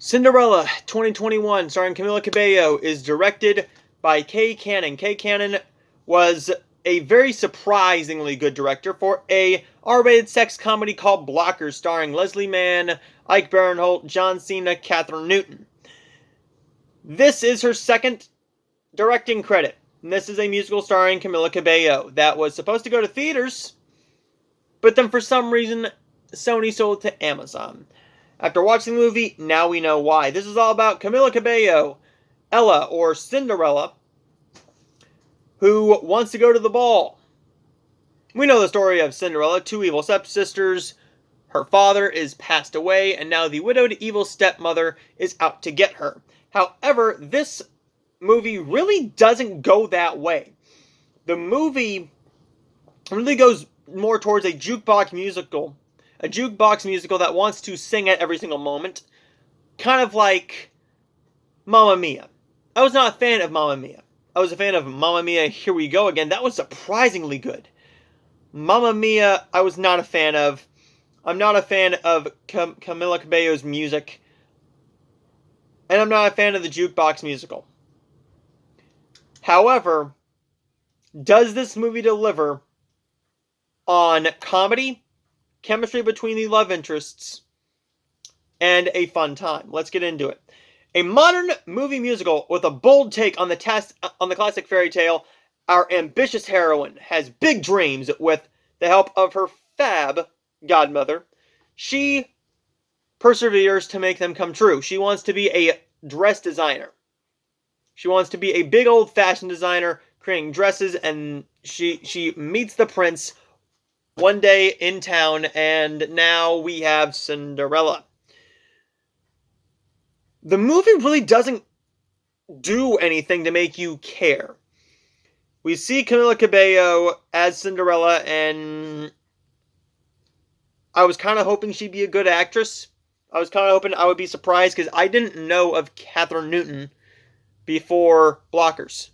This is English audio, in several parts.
Cinderella 2021, starring Camila Cabello, is directed by Kay Cannon. Kay Cannon was a very surprisingly good director for a R-rated sex comedy called Blockers, starring Leslie Mann, Ike Barinholtz, John Cena, Kathryn Newton. This is her second directing credit. And this is a musical starring Camila Cabello that was supposed to go to theaters, but then for some reason, Sony sold it to Amazon. After watching the movie, now we know why. This is all about Camila Cabello, Ella, or Cinderella, who wants to go to the ball. We know the story of Cinderella, two evil stepsisters. Her father is passed away, and now the widowed evil stepmother is out to get her. However, this movie really doesn't go that way. The movie really goes more towards a jukebox musical. A jukebox musical that wants to sing at every single moment. Kind of like Mamma Mia. I was not a fan of Mamma Mia. I was a fan of Mamma Mia, Here We Go Again. That was surprisingly good. Mamma Mia, I was not a fan of. I'm not a fan of Camila Cabello's music. And I'm not a fan of the jukebox musical. However, does this movie deliver on comedy, chemistry between the love interests, and a fun time? Let's get into it. A modern movie musical with a bold take on the classic fairy tale, our ambitious heroine has big dreams with the help of her fab godmother. She perseveres to make them come true. She wants to be a dress designer. She wants to be a big old fashion designer creating dresses, and she meets the prince one day in town, and now we have Cinderella. The movie really doesn't do anything to make you care. We see Camila Cabello as Cinderella, and I was kind of hoping she'd be a good actress. I was kind of hoping I would be surprised, because I didn't know of Kathryn Newton before Blockers.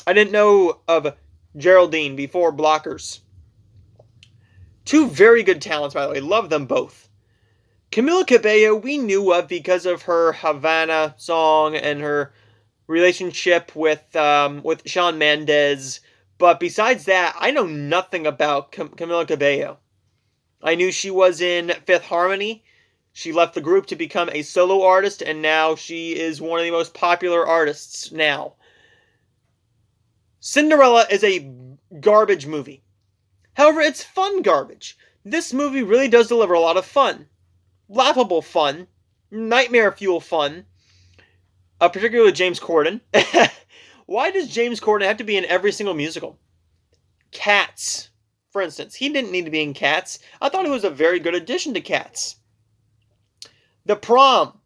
I didn't know of Geraldine before Blockers. Two very good talents, by the way. Love them both. Camila Cabello we knew of because of her Havana song and her relationship with Shawn Mendes. But besides that, I know nothing about Camila Cabello. I knew she was in Fifth Harmony. She left the group to become a solo artist, and now she is one of the most popular artists now. Cinderella is a garbage movie. However, it's fun garbage. This movie really does deliver a lot of fun. Laughable fun. Nightmare fuel fun. Particularly James Corden. Why does James Corden have to be in every single musical? Cats, for instance. He didn't need to be in Cats. I thought he was a very good addition to Cats. The Prom.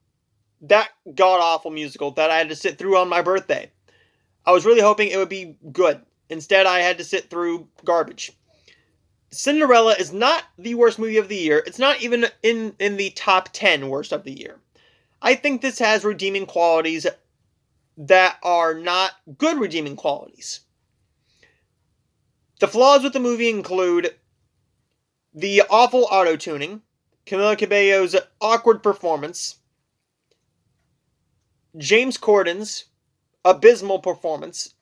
That god-awful musical that I had to sit through on my birthday. I was really hoping it would be good. Instead, I had to sit through garbage. Cinderella is not the worst movie of the year. It's not even in the top 10 worst of the year. I think this has redeeming qualities that are not good redeeming qualities. The flaws with the movie include the awful auto-tuning, Camila Cabello's awkward performance, James Corden's abysmal performance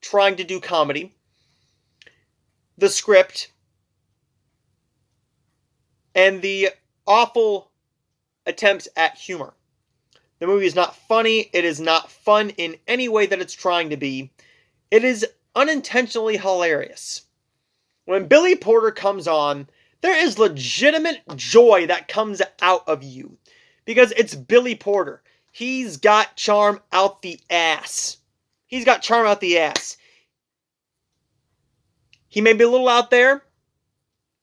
trying to do comedy, the script, and the awful attempts at humor. The movie is not funny. It is not fun in any way that it's trying to be. It is unintentionally hilarious. When Billy Porter comes on, there is legitimate joy that comes out of you. Because it's Billy Porter. He's got charm out the ass. He's got charm out the ass. He may be a little out there,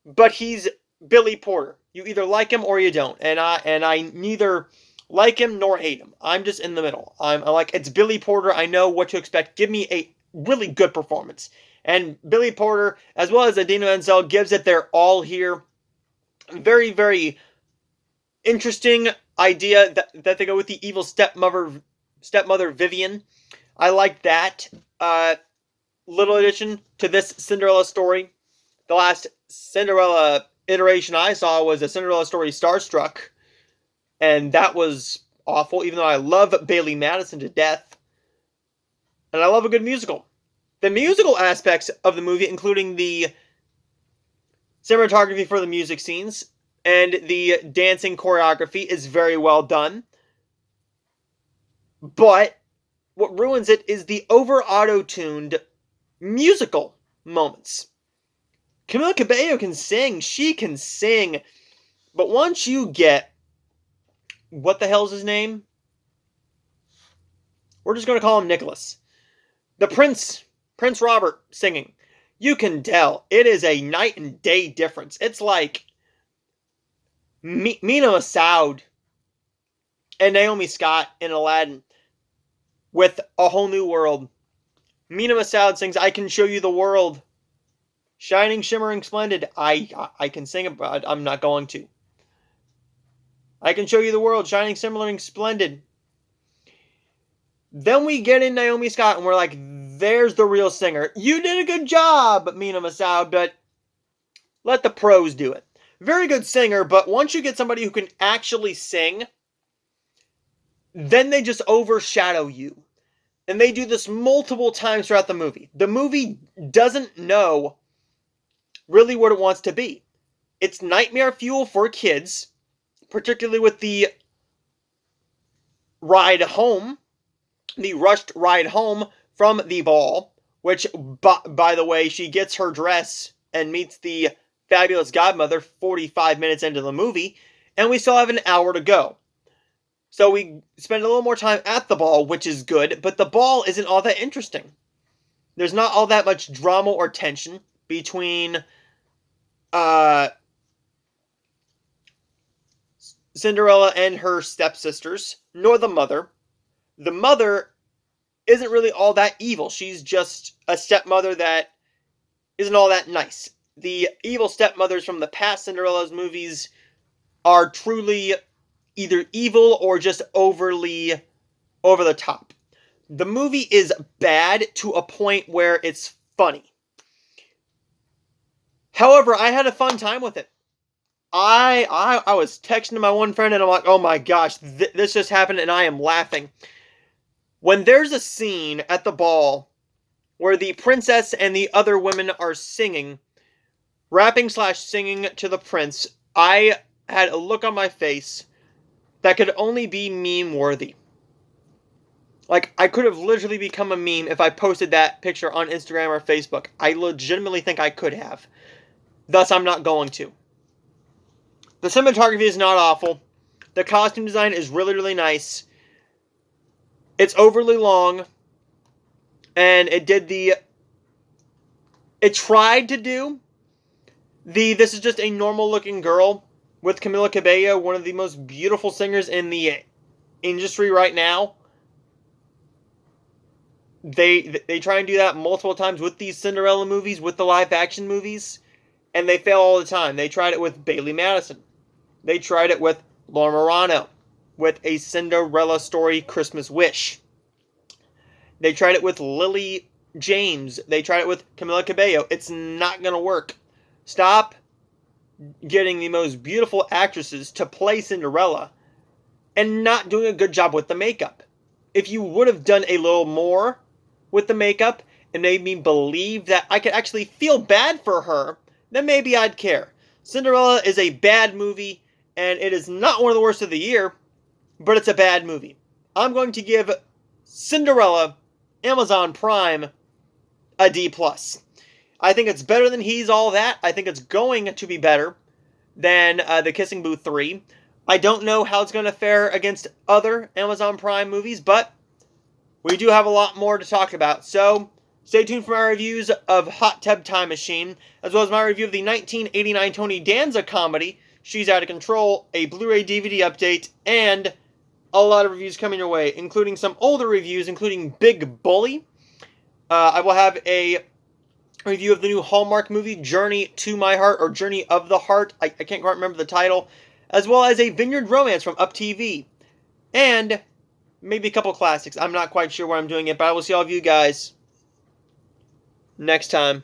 but he's Billy Porter. You either like him or you don't. And I neither like him nor hate him. I'm just in the middle. I'm like, it's Billy Porter. I know what to expect. Give me a really good performance. And Billy Porter, as well as Idina Menzel, gives it their all here. Very, very interesting idea that they go with the evil stepmother Vivian. I like that little addition to this Cinderella story. The last Cinderella iteration I saw was a Cinderella story Starstruck, and that was awful, even though I love Bailey Madison to death. And I love a good musical. The musical aspects of the movie, including the cinematography for the music scenes and the dancing choreography, is very well done. But what ruins it is the over-auto-tuned musical moments. Camila Cabello can sing. She can sing. But once you get... What the hell's his name? We're just going to call him Nicholas. The Prince Robert singing. You can tell. It is a night and day difference. It's like Mina Massoud and Naomi Scott in Aladdin with A Whole New World. Mina Massoud sings, I can show you the world. Shining, shimmering, splendid. I can sing it, but I'm not going to. I can show you the world. Shining, shimmering, splendid. Then we get in Naomi Scott and we're like, there's the real singer. You did a good job, Mina Massoud, but let the pros do it. Very good singer, but once you get somebody who can actually sing, then they just overshadow you. And they do this multiple times throughout the movie. The movie doesn't know really what it wants to be. It's nightmare fuel for kids, particularly with the ride home, the rushed ride home from the ball, which, by the way, she gets her dress and meets the fabulous godmother 45 minutes into the movie, and we still have an hour to go. So we spend a little more time at the ball, which is good, but the ball isn't all that interesting. There's not all that much drama or tension between Cinderella and her stepsisters, nor the mother. The mother isn't really all that evil. She's just a stepmother that isn't all that nice. The evil stepmothers from the past Cinderella's movies are truly either evil or just overly over the top. The movie is bad to a point where it's funny. However, I had a fun time with it. I was texting my one friend and I'm like, oh my gosh, this just happened and I am laughing. When there's a scene at the ball where the princess and the other women are singing, rapping/singing to the prince, I had a look on my face that could only be meme-worthy. Like, I could have literally become a meme if I posted that picture on Instagram or Facebook. I legitimately think I could have. Thus, I'm not going to. The cinematography is not awful. The costume design is really, really nice. It's overly long. And it tried to do this is just a normal looking girl with Camila Cabello, one of the most beautiful singers in the industry right now. They try and do that multiple times with these Cinderella movies, with the live action movies, and they fail all the time. They tried it with Bailey Madison. They tried it with Laura Marano, with A Cinderella Story Christmas Wish. They tried it with Lily James. They tried it with Camila Cabello. It's not going to work. Stop getting the most beautiful actresses to play Cinderella and not doing a good job with the makeup. If you would have done a little more with the makeup and made me believe that I could actually feel bad for her, then maybe I'd care. Cinderella is a bad movie, and it is not one of the worst of the year, but it's a bad movie. I'm going to give Cinderella, Amazon Prime, a D+. I think it's better than He's All That. I think it's going to be better than The Kissing Booth 3. I don't know how it's going to fare against other Amazon Prime movies, but we do have a lot more to talk about. So stay tuned for my reviews of Hot Tub Time Machine, as well as my review of the 1989 Tony Danza comedy, She's Out of Control, a Blu-ray DVD update, and a lot of reviews coming your way, including some older reviews, including Big Bully. I will have a review of the new Hallmark movie, Journey to My Heart, or Journey of the Heart. I can't quite remember the title. As well as a Vineyard Romance from Up TV. And maybe a couple classics. I'm not quite sure where I'm doing it, but I will see all of you guys next time.